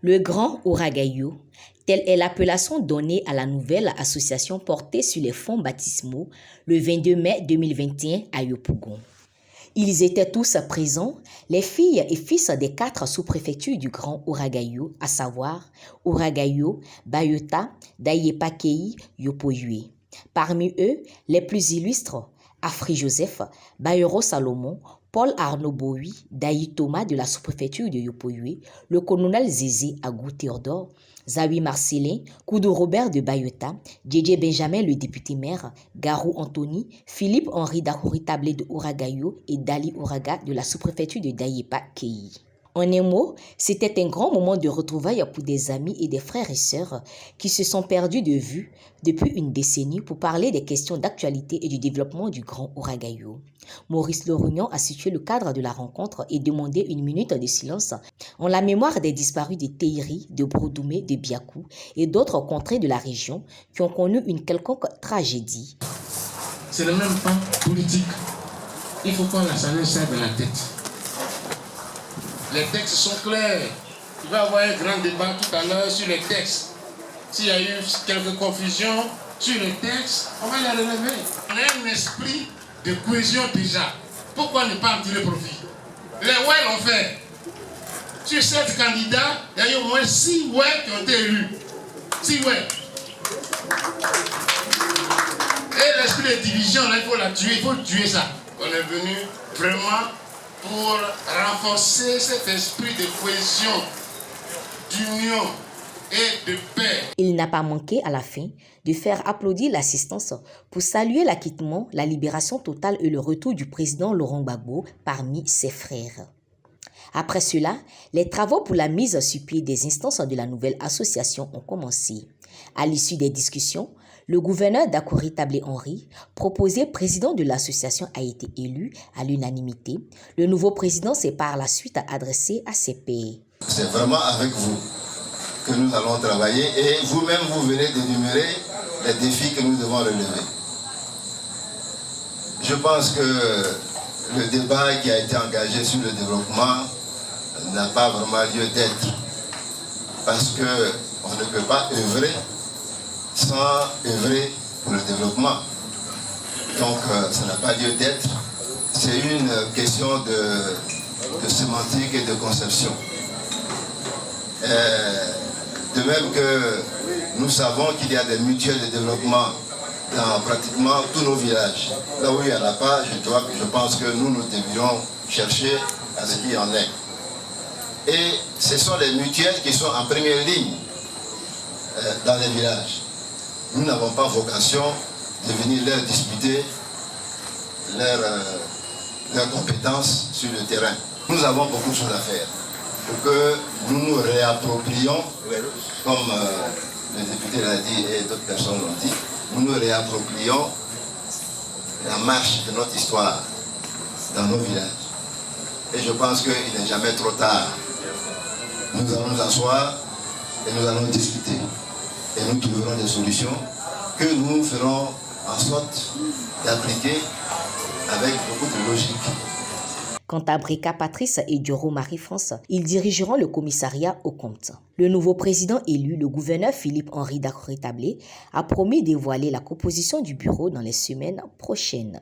Le Grand Ouragayo, telle est l'appellation donnée à la nouvelle association portée sur les fonds baptismaux le 22 mai 2021 à Yopougon. Ils étaient tous présents, les filles et fils des 4 sous-préfectures du Grand Ouragayo, à savoir Ouragayo, Bayota, Daïepakei, Yopoyue. Parmi eux, les plus illustres, Afri Joseph, Bayero Salomon, Paul Arnaud Boui, Daï Thomas de la sous-préfecture de Yopoyue, le colonel Zézé Agou Théodore, Zawi Marcelin, Koudou Robert de Bayota, Djedje Benjamin le député maire, Garou Anthony, Philippe Henri Dahouri Tablé de Ouragayo et Dali Ouraga de la sous-préfecture de Daïepa-Kei. En un mot, c'était un grand moment de retrouvailles pour des amis et des frères et sœurs qui se sont perdus de vue depuis une décennie pour parler des questions d'actualité et du développement du Grand Ouragayo. Maurice Lorugnon a situé le cadre de la rencontre et demandé une minute de silence en la mémoire des disparus de Teiri, de Broudoumé, de Biakou et d'autres contrées de la région qui ont connu une quelconque tragédie. C'est le même temps politique. Il faut qu'on la challenge ça dans la tête. Les textes sont clairs. Il va y avoir un grand débat tout à l'heure sur les textes. S'il y a eu quelques confusions sur les textes, on va les relever. On a un esprit de cohésion déjà. Pourquoi ne pas en tirer profit? Les ouais l'ont fait. Sur 7 candidats, il y a eu au moins 6 ouais qui ont été élus. 6 ouais. Et l'esprit de division, là, il faut la tuer, il faut tuer ça. On est venu vraiment pour renforcer cet esprit de cohésion, d'union et de paix. Il n'a pas manqué à la fin de faire applaudir l'assistance pour saluer l'acquittement, la libération totale et le retour du président Laurent Gbagbo parmi ses frères. Après cela, les travaux pour la mise sur pied des instances de la nouvelle association ont commencé. À l'issue des discussions, le gouverneur Dakouri Tablé Henry, proposé président de l'association, a été élu à l'unanimité. Le nouveau président s'est par la suite adressé à ses pairs. C'est vraiment avec vous que nous allons travailler et vous-même vous venez d'énumérer les défis que nous devons relever. Je pense que le débat qui a été engagé sur le développement n'a pas vraiment lieu d'être parce qu'on ne peut pas œuvrer sans œuvrer pour le développement. Donc ça n'a pas lieu d'être. C'est une question de sémantique et de conception. De même que nous savons qu'il y a des mutuelles de développement dans pratiquement tous nos villages. Là où il n'y en a pas, je pense que nous devrions chercher à ce qu'il y en ait. Et ce sont les mutuelles qui sont en première ligne dans les villages. Nous n'avons pas vocation de venir leur disputer leurs compétences sur le terrain. Nous avons beaucoup de choses à faire pour que nous nous réapproprions, comme le député l'a dit et d'autres personnes l'ont dit, nous nous réapproprions la marche de notre histoire dans nos villages. Et je pense qu'il n'est jamais trop tard. Nous allons nous asseoir et nous allons discuter. Et nous trouverons des solutions que nous ferons en sorte d'appliquer avec beaucoup de logique. Quant à Brika Patrice et Dioro Marie-France, ils dirigeront le commissariat au compte. Le nouveau président élu, le gouverneur Philippe Henri Dakouri Tablé, a promis de dévoiler la composition du bureau dans les semaines prochaines.